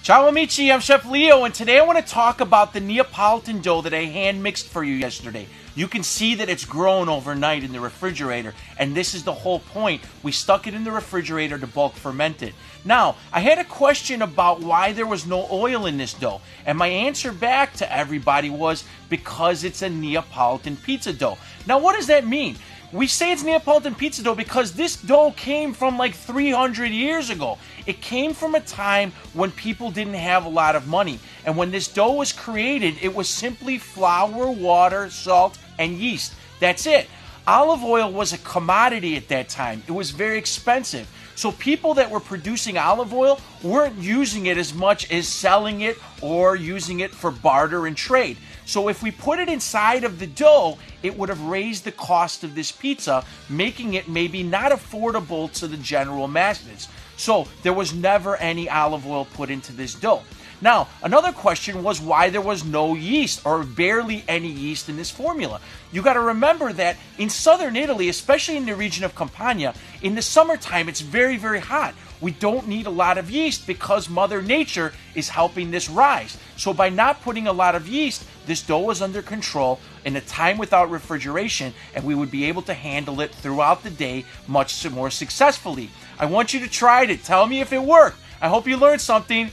Ciao amici, I'm Chef Leo, and today I want to talk about the Neapolitan dough that I hand mixed for you yesterday. You can see that it's grown overnight in the refrigerator, and this is the whole point. We stuck it in the refrigerator to bulk ferment it. Now, I had a question about why there was no oil in this dough, and my answer back to everybody was because it's a Neapolitan pizza dough. Now, what does that mean? We say it's Neapolitan pizza dough because this dough came from like 300 years ago. It came from a time when people didn't have a lot of money. And when this dough was created, it was simply flour, water, salt, and yeast. That's it. Olive oil was a commodity at that time. It was very expensive. So people that were producing olive oil weren't using it as much as selling it or using it for barter and trade. So if we put it inside of the dough, it would have raised the cost of this pizza, making it maybe not affordable to the general masses. So there was never any olive oil put into this dough. Now, another question was why there was no yeast or barely any yeast in this formula. You got to remember that in southern Italy, especially in the region of Campania, in the summertime it's very, very hot. We don't need a lot of yeast because Mother Nature is helping this rise. So by not putting a lot of yeast, this dough was under control in a time without refrigeration, and we would be able to handle it throughout the day much more successfully. I want you to try it. Tell me if it worked. I hope you learned something.